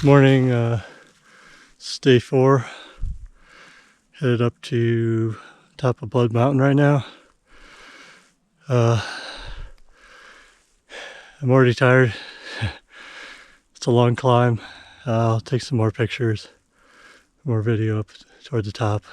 Morning, it's day 4. Headed up to top of Blood Mountain right now. I'm already tired. It's a long climb. I'll take some more pictures, more video up toward the top.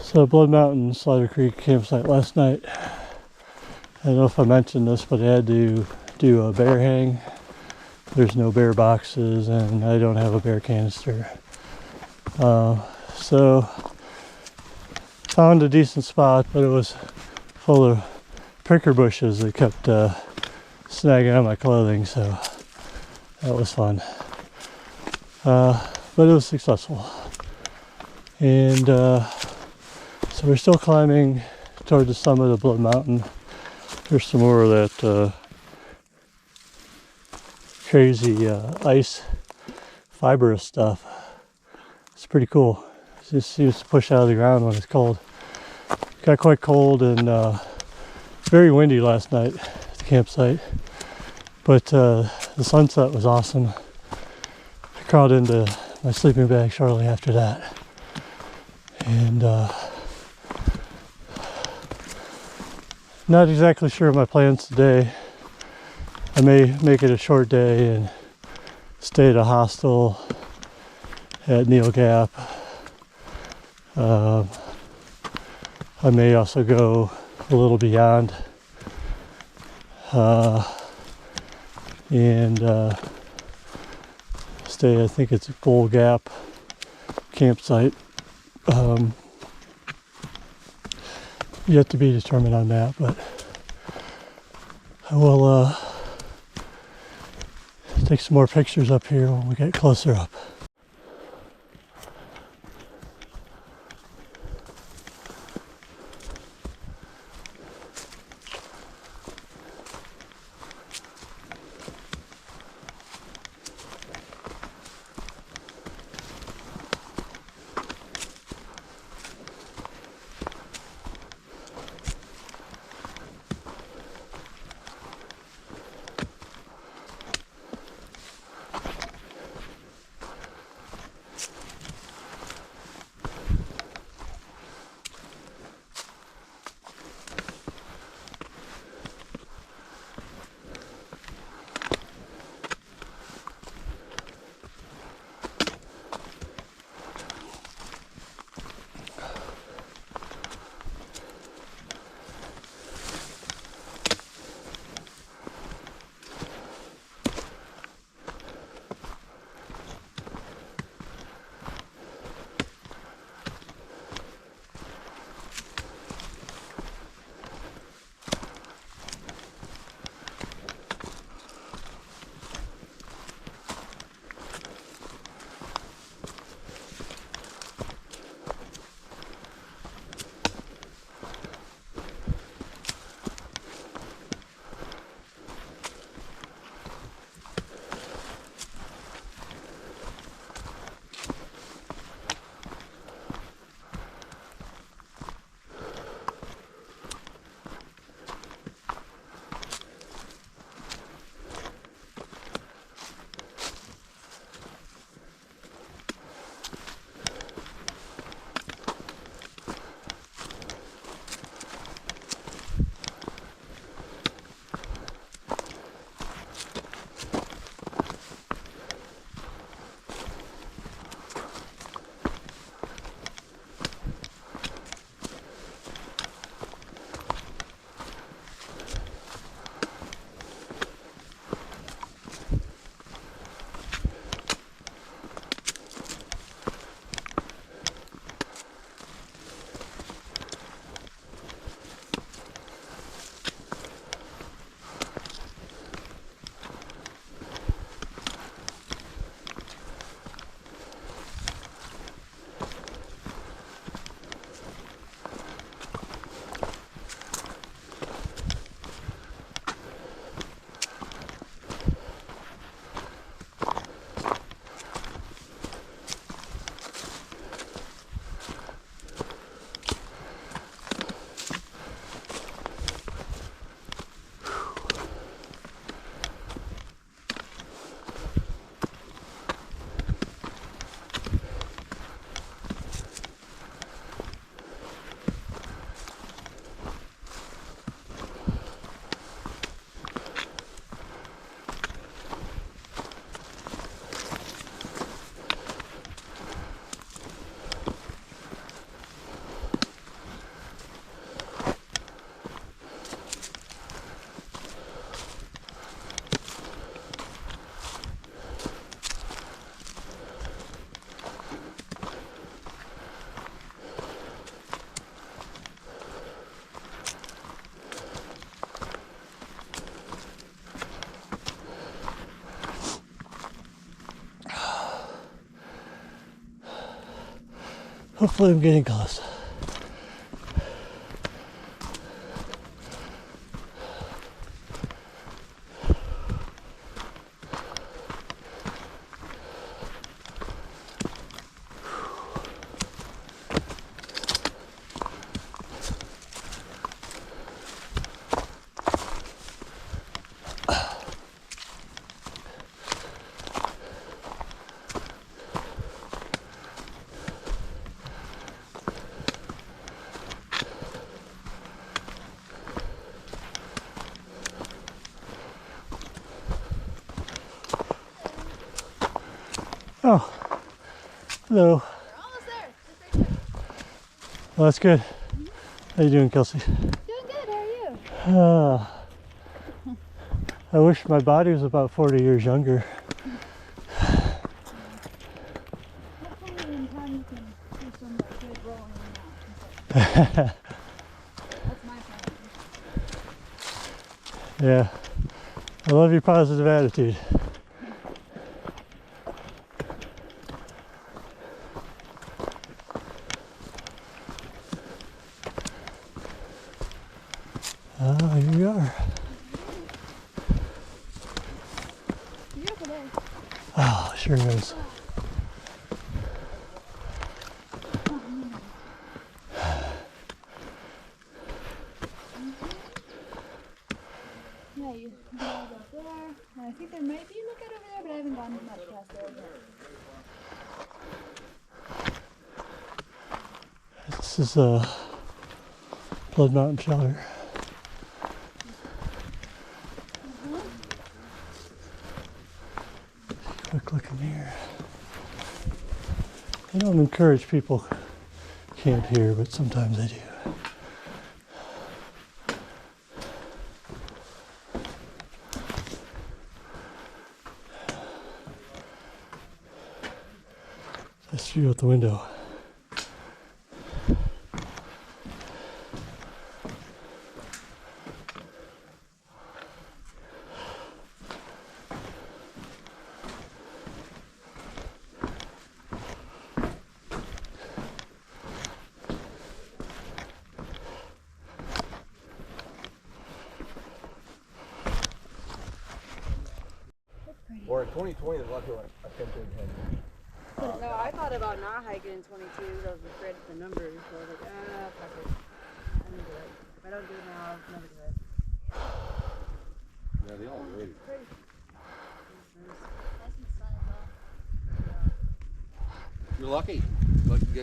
So Blood Mountain, Slider Creek campsite last night. I don't know if I mentioned this, but I had to do a bear hang. There's no bear boxes and I don't have a bear canister. So found a decent spot, but it was full of pricker bushes that kept snagging on my clothing, so that was fun. But it was successful. And so we're still climbing toward the summit of Blood Mountain. There's some more of that crazy ice fibrous stuff. It's pretty cool. It just seems to push out of the ground when it's cold. It got quite cold and very windy last night at the campsite, but the sunset was awesome. I crawled into my sleeping bag shortly after that, and not exactly sure of my plans today. I may make it a short day and stay at a hostel at Neels Gap. I may also go a little beyond and stay, I think it's a Bull Gap campsite. Yet to be determined on that, but I will take some more pictures up here when we get closer up. Hopefully I'm getting close. Oh, hello. We're almost there. Just right there. Well, that's good. How you doing, Kelsey? Doing good. How are you? I wish my body was about 40 years younger. Hopefully in time you can do some good rolling out. That's my plan. Yeah. I love your positive attitude. Oh, here we are. Beautiful day. Oh, sure is. Yeah, you can go up there. And I think there might be a lookout over there, but I haven't gone much past there yet. This is a Blood Mountain shelter. Quick look in here. I don't encourage people to camp here, but sometimes I do. Nice view out the window. Or in 2020, there's a lot of people like attempted and No, I thought about not hiking in 22. I was afraid of the numbers. So I was like, fuck it. I'm gonna do it. If I don't do it now, I'll never do it. yeah, they all really. Nice and sun as well. You're lucky.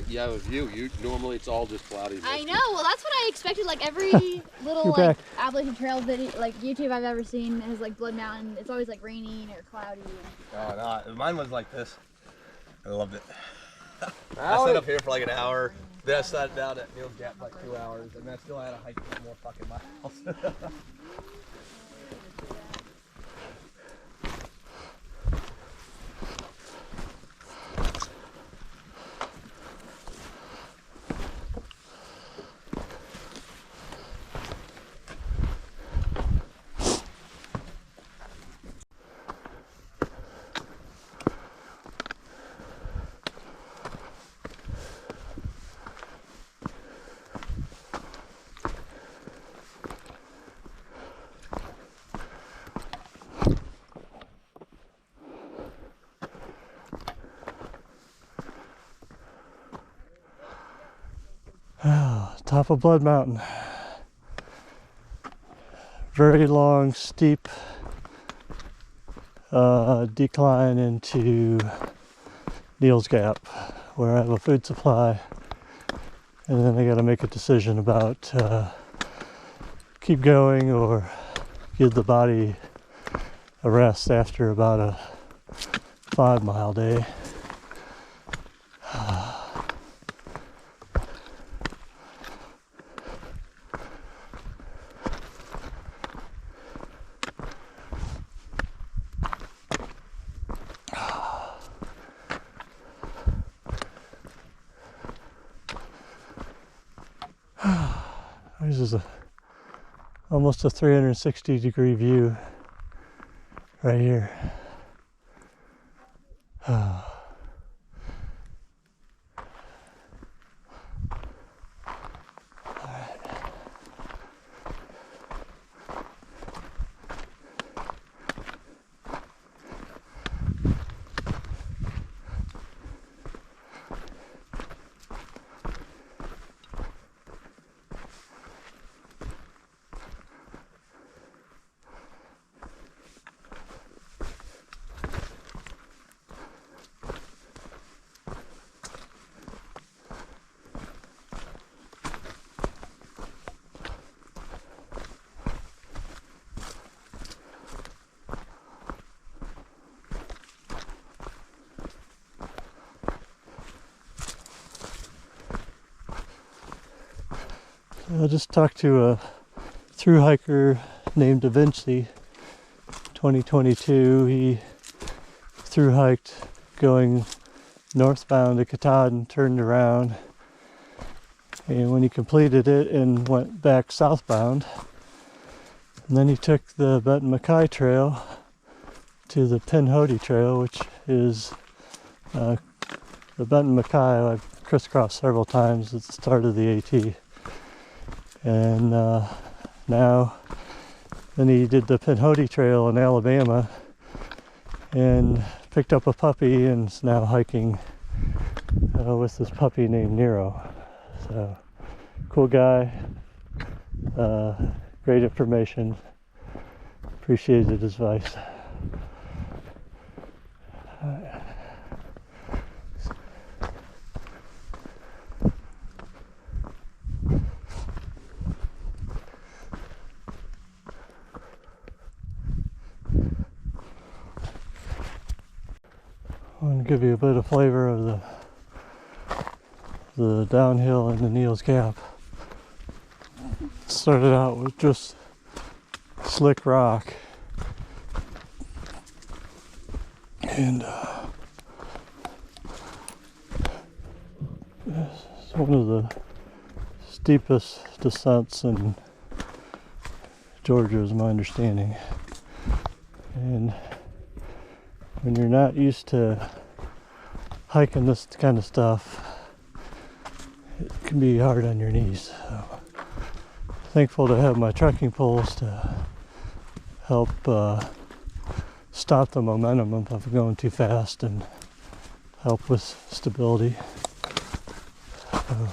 You have a view. Normally it's all just cloudy. I know. Well, that's what I expected. Like every little You're like back. Appalachian Trail video, like YouTube I've ever seen has like Blood Mountain. It's always like raining or cloudy. Oh no, mine was like this. I loved it. I sat up here for like an hour. Then I sat down at Neels Gap for like 2 hours, and then I still had to hike 4 more fucking miles. Oh, top of Blood Mountain. Very long, steep decline into Neels Gap, where I have a food supply, and then I got to make a decision about keep going or give the body a rest after about a 5-mile day. This is almost a 360-degree view right here. I just talked to a through hiker named Da Vinci, 2022. He through hiked going northbound to Katahdin, turned around, and when he completed it and went back southbound, and then he took the Benton Mackay Trail to the Pinhoti Trail, which is the Benton Mackay I've crisscrossed several times at the start of the AT. And now, then he did the Pinhoti Trail in Alabama and picked up a puppy and is now hiking with this puppy named Nero. So, cool guy, great information, appreciated his advice. I want to give you a bit of flavor of the downhill in the Neels Gap. Started out with just slick rock, and it's one of the steepest descents in Georgia, is my understanding. And when you're not used to hiking this kind of stuff, it can be hard on your knees. So, thankful to have my trekking poles to help stop the momentum if I'm going too fast and help with stability. So,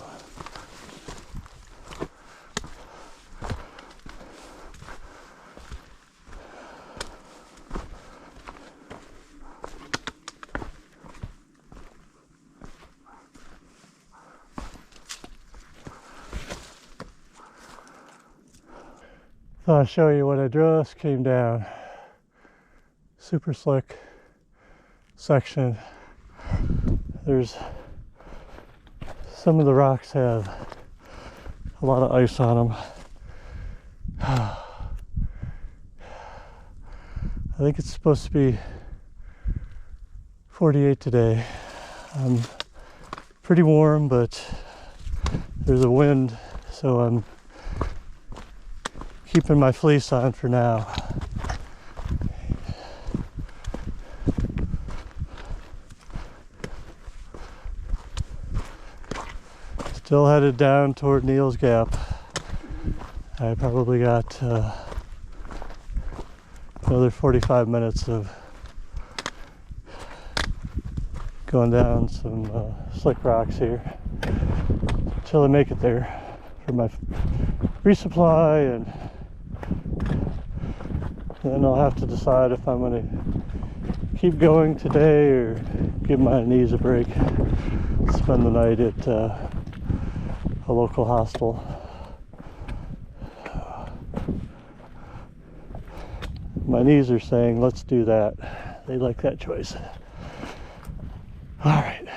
I'll show you what I just came down. Super slick section. There's some of the rocks have a lot of ice on them. I think it's supposed to be 48 today. Pretty warm, but there's a wind, so I'm keeping my fleece on for now. Still headed down toward Neels Gap. I probably got another 45 minutes of going down some slick rocks here until I make it there for my resupply, and then I'll have to decide if I'm going to keep going today or give my knees a break, spend the night at a local hostel. My knees are saying, let's do that. They like that choice. All right.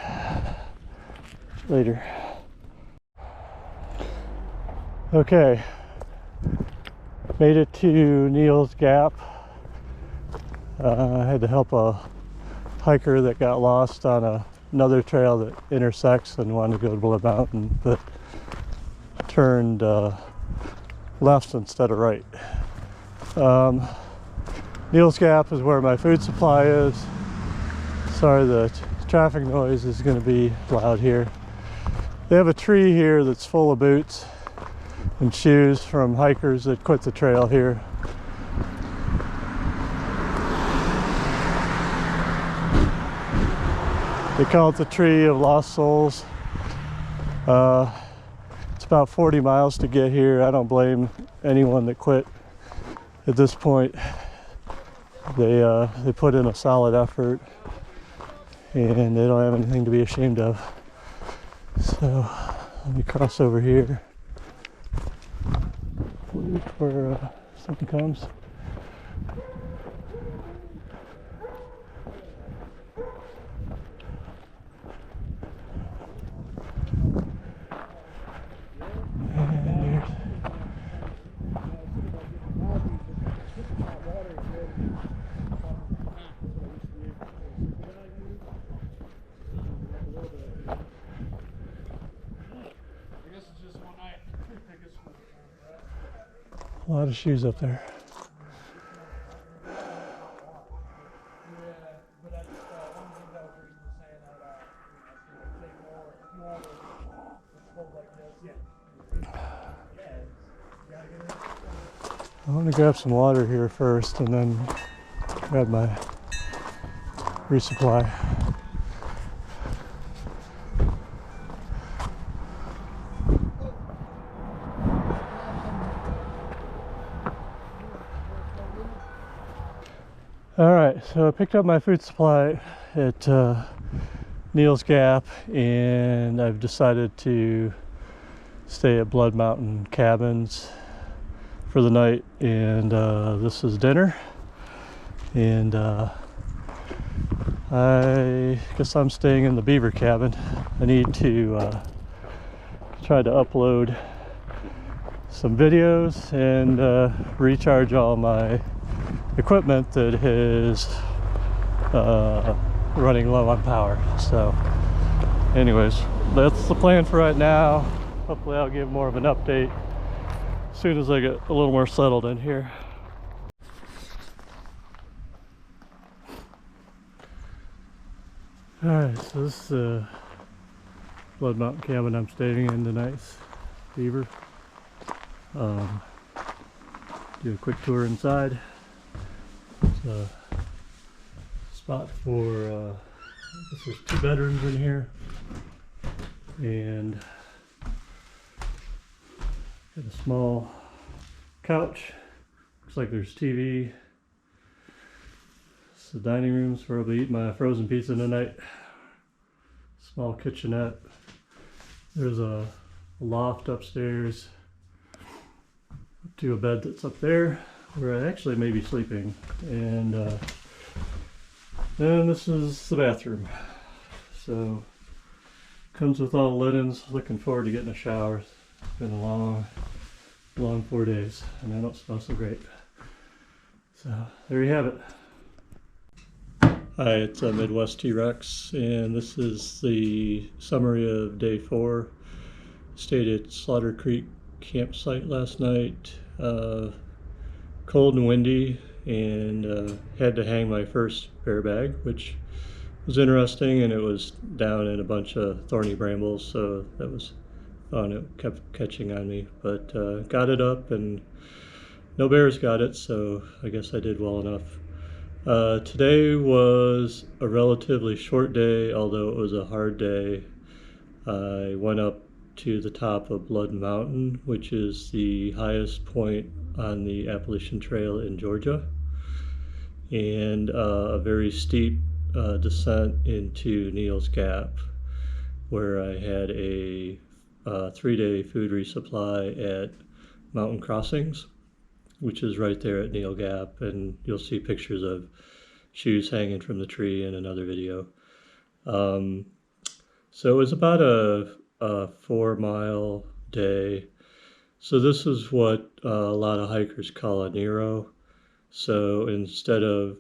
Later. Okay. Made it to Neels Gap. I had to help a hiker that got lost on another trail that intersects and wanted to go to Blood Mountain, but turned left instead of right. Neels Gap is where my food supply is. Sorry, the traffic noise is going to be loud here. They have a tree here that's full of boots and shoes from hikers that quit the trail here. They call it the Tree of Lost Souls. It's about 40 miles to get here. I don't blame anyone that quit at this point. They put in a solid effort and they don't have anything to be ashamed of. So let me cross over here where something comes. And A lot of shoes up there. I'm gonna grab some water here first and then grab my resupply. Alright, so I picked up my food supply at Neels Gap, and I've decided to stay at Blood Mountain Cabins for the night, and this is dinner, and I guess I'm staying in the beaver cabin. I need to try to upload some videos and recharge all my equipment that is running low on power. So anyways, that's the plan for right now. Hopefully I'll give more of an update as soon as I get a little more settled in here. Alright, so this is the Blood Mountain cabin I'm staying in tonight. Beaver. Do a quick tour inside. It's a spot for, there's 2 bedrooms in here, and got a small couch. Looks like there's TV. It's the dining room where I'll be eating my frozen pizza tonight. Small kitchenette. There's a loft upstairs to a bed that's up there where I actually may be sleeping, and then this is the bathroom. So comes with all the linens. Looking forward to getting a shower. It's been a long 4 days, and I don't smell so great. So there you have it. Hi, it's Midwest T-Rex, and this is the summary of day 4. Stayed at Slaughter Creek campsite last night. Cold and windy, and had to hang my first bear bag, which was interesting, and it was down in a bunch of thorny brambles, so that was fun. It kept catching on me, but got it up, and no bears got it, so I guess I did well enough. Today was a relatively short day, although it was a hard day. I went up to the top of Blood Mountain, which is the highest point on the Appalachian Trail in Georgia, and a very steep descent into Neels Gap, where I had a 3-day food resupply at Mountain Crossings, which is right there at Neels Gap, and you'll see pictures of shoes hanging from the tree in another video. So it was about a 4-mile day. So this is what a lot of hikers call a Nero. So instead of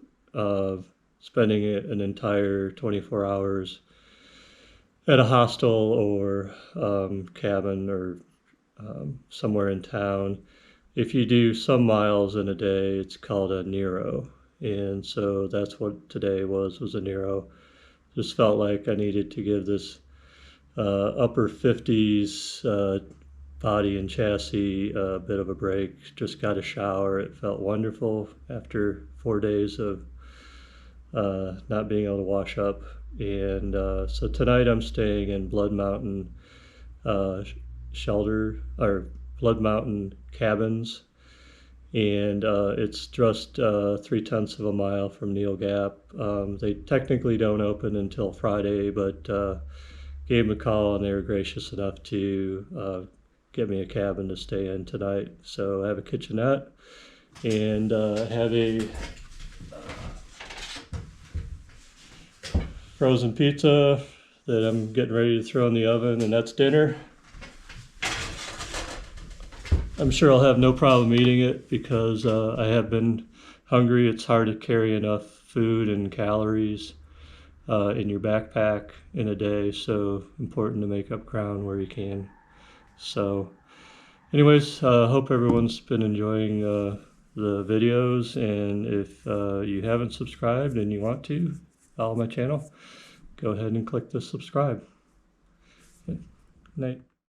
spending an entire 24 hours at a hostel or cabin or somewhere in town, if you do some miles in a day, it's called a Nero. And so that's what today was a Nero. Just felt like I needed to give this upper 50s body and chassis a bit of a break. Just got a shower. It felt wonderful after 4 days of not being able to wash up. And so tonight I'm staying in Blood Mountain shelter, or Blood Mountain Cabins, and it's just 3/10 of a mile from Neels Gap. They technically don't open until Friday, but gave them a call, and they were gracious enough to get me a cabin to stay in tonight. So I have a kitchenette, and have a frozen pizza that I'm getting ready to throw in the oven, and that's dinner. I'm sure I'll have no problem eating it because I have been hungry. It's hard to carry enough food and calories in your backpack in a day, so important to make up ground where you can. So anyways, hope everyone's been enjoying the videos, and if you haven't subscribed and you want to follow my channel, go ahead and click the subscribe. Good night.